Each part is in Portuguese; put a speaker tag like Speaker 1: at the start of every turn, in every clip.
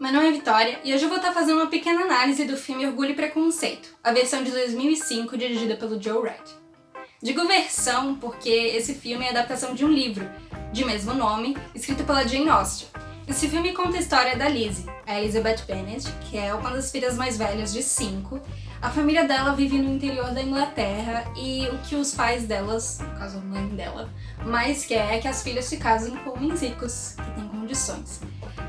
Speaker 1: Meu nome é Vitória e hoje eu vou estar fazendo uma pequena análise do filme Orgulho e Preconceito, a versão de 2005 dirigida pelo Joe Wright. Digo versão porque esse filme é a adaptação de um livro, de mesmo nome, escrito pela Jane Austen. Esse filme conta a história da Lizzie, a Elizabeth Bennet, que é uma das filhas mais velhas de 5. A família dela vive no interior da Inglaterra e o que os pais delas, no caso a mãe dela, mais quer é que as filhas se casem com homens ricos, que têm condições.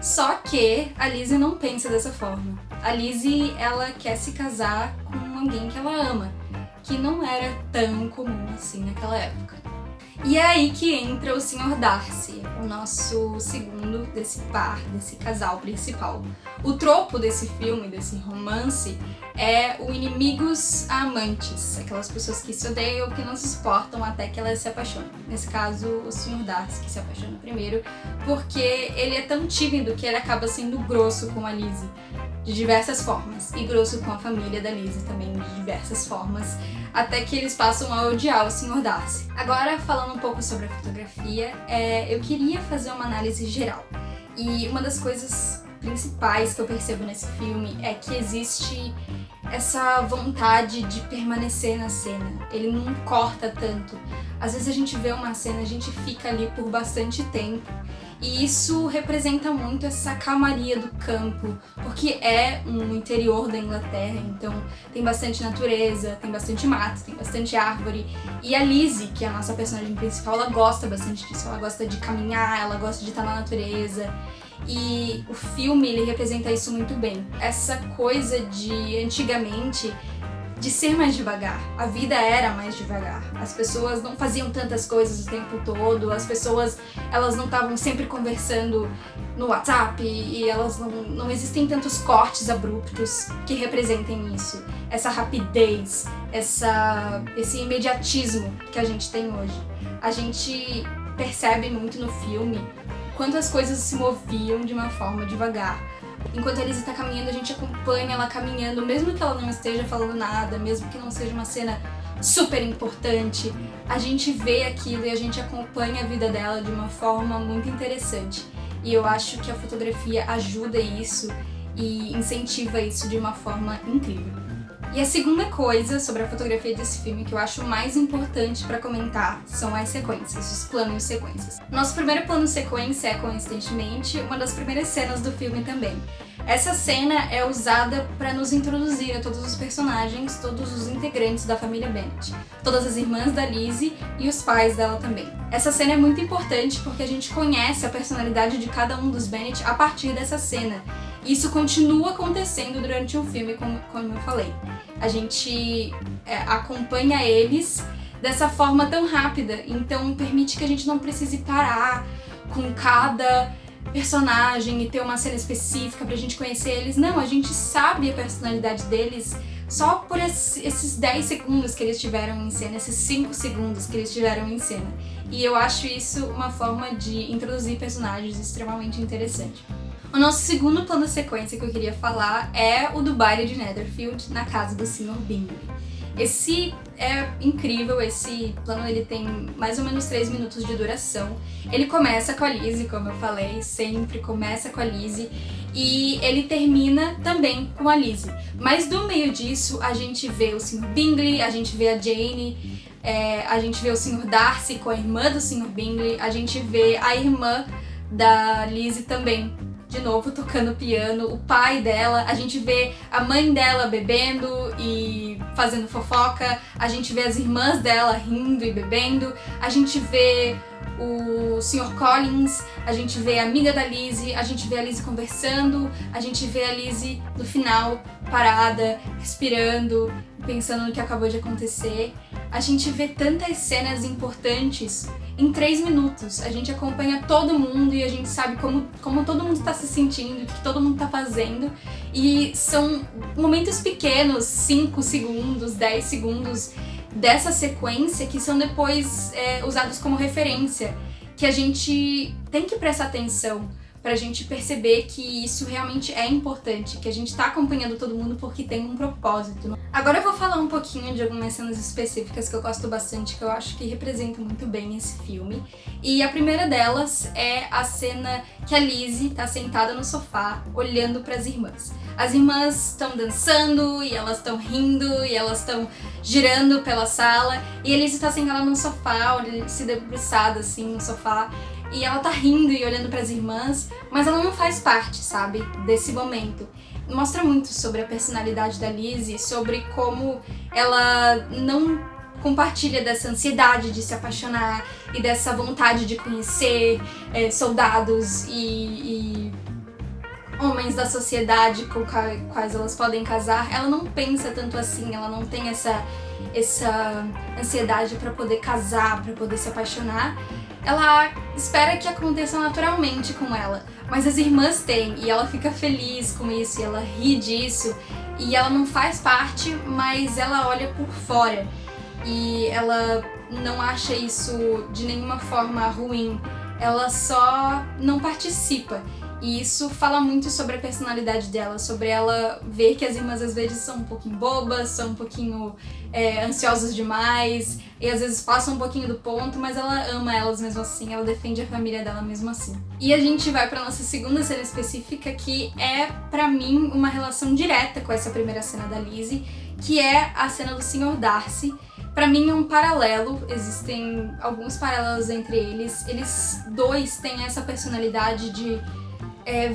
Speaker 1: Só que a Lizzie não pensa dessa forma. A Lizzie, ela quer se casar com alguém que ela ama, que não era tão comum assim naquela época. E é aí que entra o Sr. Darcy, o nosso segundo desse par, desse casal principal. O tropo desse filme, desse romance, é o inimigos a amantes, aquelas pessoas que se odeiam, que não se suportam até que elas se apaixonam. Nesse caso, o Sr. Darcy, que se apaixona primeiro, porque ele é tão tímido que ele acaba sendo grosso com a Lizzie, de diversas formas, e grosso com a família da Lizzie também, de diversas formas, até que eles passam a odiar o Sr. Darcy. Agora, falando um pouco sobre a fotografia, eu queria fazer uma análise geral. E uma das coisas principais que eu percebo nesse filme é que existe essa vontade de permanecer na cena. Ele não corta tanto. Às vezes a gente vê uma cena, a gente fica ali por bastante tempo. E isso representa muito essa calmaria do campo, porque é um interior da Inglaterra, então tem bastante natureza, tem bastante mato, tem bastante árvore. E a Lizzie, que é a nossa personagem principal, ela gosta bastante disso, ela gosta de caminhar, ela gosta de estar na natureza. E o filme, ele representa isso muito bem. Essa coisa de, antigamente, de ser mais devagar. A vida era mais devagar. As pessoas não faziam tantas coisas o tempo todo, as pessoas, elas não estavam sempre conversando no WhatsApp e elas não existem tantos cortes abruptos que representem isso. Essa rapidez, esse imediatismo que a gente tem hoje. A gente percebe muito no filme quanto as coisas se moviam de uma forma devagar. Enquanto a Lizzie tá caminhando, a gente acompanha ela caminhando, mesmo que ela não esteja falando nada, mesmo que não seja uma cena super importante, a gente vê aquilo e a gente acompanha a vida dela de uma forma muito interessante. E eu acho que a fotografia ajuda isso e incentiva isso de uma forma incrível. E a segunda coisa sobre a fotografia desse filme que eu acho mais importante pra comentar são as sequências, os planos sequências. Nosso primeiro plano sequência é, coincidentemente, uma das primeiras cenas do filme também. Essa cena é usada para nos introduzir a todos os personagens, todos os integrantes da família Bennet, todas as irmãs da Lizzie e os pais dela também. Essa cena é muito importante porque a gente conhece a personalidade de cada um dos Bennet a partir dessa cena. Isso continua acontecendo durante o filme, como eu falei. A gente acompanha eles dessa forma tão rápida, então permite que a gente não precise parar com cada personagem e ter uma cena específica pra gente conhecer eles. Não, a gente sabe a personalidade deles só por esses 10 segundos que eles tiveram em cena, esses 5 segundos que eles tiveram em cena. E eu acho isso uma forma de introduzir personagens extremamente interessante. O nosso segundo plano sequência que eu queria falar é o do baile de Netherfield na casa do Sr. Bingley. Esse é incrível, esse plano ele tem mais ou menos 3 minutos de duração. Ele começa com a Lizzie, como eu falei, sempre começa com a Lizzie, e ele termina também com a Lizzie. Mas do meio disso a gente vê o Sr. Bingley, a gente vê a Jane, a gente vê o Sr. Darcy com a irmã do Sr. Bingley, a gente vê a irmã da Lizzie também, de novo tocando piano, o pai dela, a gente vê a mãe dela bebendo e fazendo fofoca, a gente vê as irmãs dela rindo e bebendo, a gente vê o Sr. Collins, a gente vê a amiga da Lizzie, a gente vê a Lizzie conversando, a gente vê a Lizzie no final parada, respirando, pensando no que acabou de acontecer. A gente vê tantas cenas importantes em 3 minutos. A gente acompanha todo mundo e a gente sabe como todo mundo está se sentindo, o que todo mundo está fazendo. E são momentos pequenos, 5 segundos, 10 segundos dessa sequência que são depois usados como referência, que a gente tem que prestar atenção, pra gente perceber que isso realmente é importante, que a gente tá acompanhando todo mundo porque tem um propósito. Agora eu vou falar um pouquinho de algumas cenas específicas que eu gosto bastante, que eu acho que representam muito bem esse filme. E a primeira delas é a cena que a Lizzie tá sentada no sofá, olhando pras irmãs. As irmãs estão dançando, e elas estão rindo, e elas estão girando pela sala, e a Lizzie tá sentada no sofá, se debruçada assim no sofá, e ela tá rindo e olhando pras irmãs, mas ela não faz parte, sabe, desse momento. Mostra muito sobre a personalidade da Lizzie, sobre como ela não compartilha dessa ansiedade de se apaixonar e dessa vontade de conhecer soldados e homens da sociedade com quais elas podem casar. Ela não pensa tanto assim, ela não tem essa ansiedade pra poder casar, pra poder se apaixonar. Ela espera que aconteça naturalmente com ela, mas as irmãs têm, e ela fica feliz com isso, e ela ri disso, e ela não faz parte, mas ela olha por fora, e ela não acha isso de nenhuma forma ruim, ela só não participa. E isso fala muito sobre a personalidade dela, sobre ela ver que as irmãs às vezes são um pouquinho bobas, são um pouquinho ansiosas demais, e às vezes passam um pouquinho do ponto, mas ela ama elas mesmo assim, ela defende a família dela mesmo assim. E a gente vai pra nossa segunda cena específica, que é, pra mim, uma relação direta com essa primeira cena da Lizzie, que é a cena do Sr. Darcy. Pra mim é um paralelo, existem alguns paralelos entre eles. Eles dois têm essa personalidade de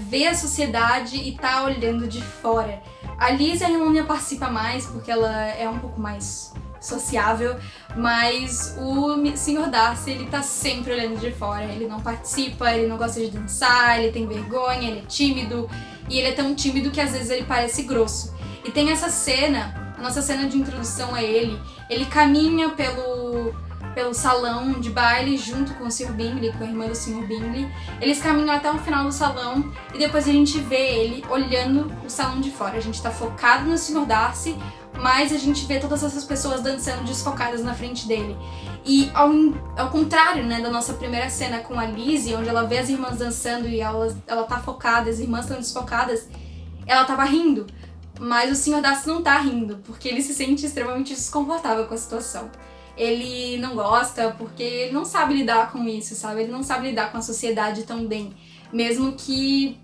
Speaker 1: ver a sociedade e tá olhando de fora. A Lizzie não participa mais porque ela é um pouco mais sociável, mas o Sr. Darcy, ele tá sempre olhando de fora. Ele não participa, ele não gosta de dançar, ele tem vergonha, ele é tímido, e ele é tão tímido que às vezes ele parece grosso. E tem essa cena, a nossa cena de introdução a ele caminha pelo salão de baile junto com o Sr. Bingley, com a irmã do Sr. Bingley. Eles caminham até o final do salão e depois a gente vê ele olhando o salão de fora. A gente tá focado no Sr. Darcy, mas a gente vê todas essas pessoas dançando desfocadas na frente dele. E ao contrário, né, da nossa primeira cena com a Lizzie, onde ela vê as irmãs dançando e ela tá focada, as irmãs estão desfocadas, ela tava rindo. Mas o Sr. Darcy não tá rindo, porque ele se sente extremamente desconfortável com a situação. Ele não gosta porque ele não sabe lidar com isso, sabe? Ele não sabe lidar com a sociedade tão bem, mesmo que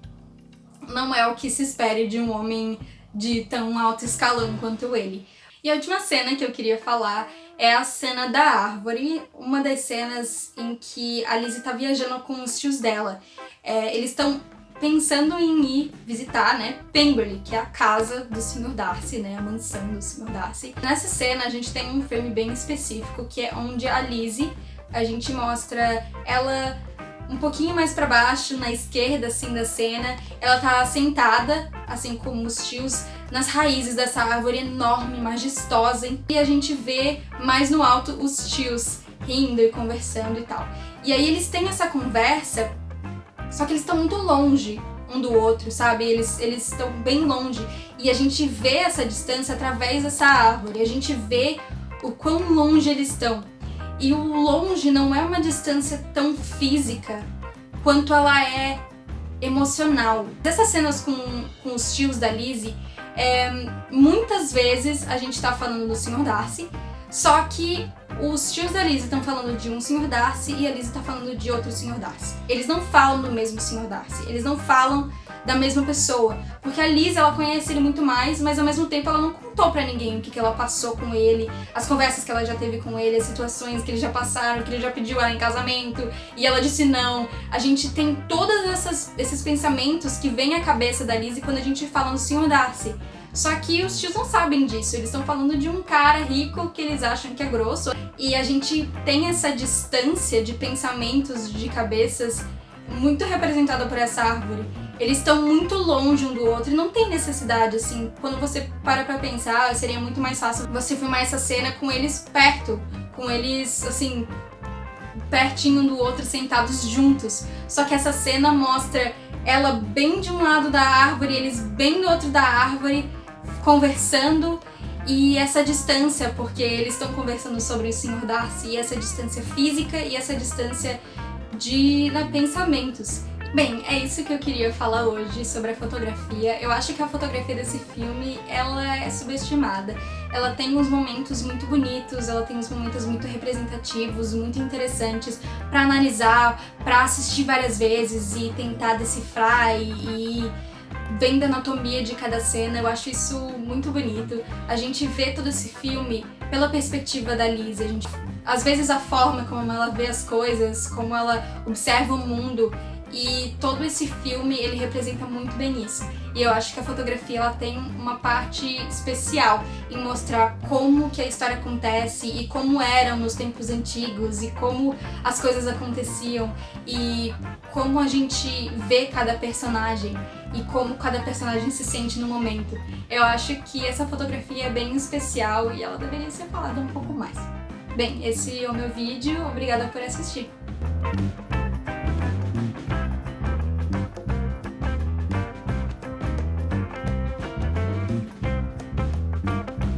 Speaker 1: não é o que se espere de um homem de tão alto escalão quanto ele. E a última cena que eu queria falar é a cena da árvore, uma das cenas em que a Lizzie tá viajando com os tios dela. Eles estão pensando em ir visitar, né, Pemberley, que é a casa do Sr. Darcy, né, a mansão do Sr. Darcy. Nessa cena a gente tem um frame bem específico, que é onde a Lizzie, a gente mostra ela um pouquinho mais pra baixo, na esquerda, assim, da cena. Ela tá sentada, assim como os tios, nas raízes dessa árvore enorme, majestosa, e a gente vê mais no alto os tios rindo e conversando e tal. E aí eles têm essa conversa, só que eles estão muito longe um do outro, sabe? Eles estão bem longe. E a gente vê essa distância através dessa árvore. A gente vê o quão longe eles estão. E o longe não é uma distância tão física quanto ela é emocional. Dessas cenas com os tios da Lizzie, muitas vezes a gente tá falando do Sr. Darcy, só que os tios da Lizzie estão falando de um Sr. Darcy e a Lizzie tá falando de outro Sr. Darcy. Eles não falam do mesmo Sr. Darcy, eles não falam da mesma pessoa, porque a Lizzie, ela conhece ele muito mais, mas ao mesmo tempo ela não contou pra ninguém o que ela passou com ele, as conversas que ela já teve com ele, as situações que eles já passaram, que ele já pediu ela em casamento e ela disse não. A gente tem todos esses pensamentos que vêm à cabeça da Lizzie quando a gente fala no Sr. Darcy. Só que os tios não sabem disso, eles estão falando de um cara rico que eles acham que é grosso. E a gente tem essa distância de pensamentos, de cabeças, muito representada por essa árvore. Eles estão muito longe um do outro e não tem necessidade, assim, quando você para pra pensar, seria muito mais fácil você filmar essa cena com eles perto, com eles, assim, pertinho um do outro, sentados juntos. Só que essa cena mostra ela bem de um lado da árvore, eles bem do outro da árvore, conversando, e essa distância, porque eles estão conversando sobre o Sr. Darcy, e essa distância física e essa distância de pensamentos. Bem, é isso que eu queria falar hoje sobre a fotografia. Eu acho que a fotografia desse filme, ela é subestimada. Ela tem uns momentos muito bonitos, ela tem uns momentos muito representativos, muito interessantes pra analisar, pra assistir várias vezes e tentar decifrar e vendo a anatomia de cada cena. Eu acho isso muito bonito. A gente vê todo esse filme pela perspectiva da Lizzie. Às vezes a forma como ela vê as coisas, como ela observa o mundo, e todo esse filme ele representa muito bem isso. E eu acho que a fotografia ela tem uma parte especial em mostrar como que a história acontece e como eram nos tempos antigos e como as coisas aconteciam e como a gente vê cada personagem e como cada personagem se sente no momento. Eu acho que essa fotografia é bem especial e ela deveria ser falada um pouco mais. Bem, esse é o meu vídeo, obrigada por assistir.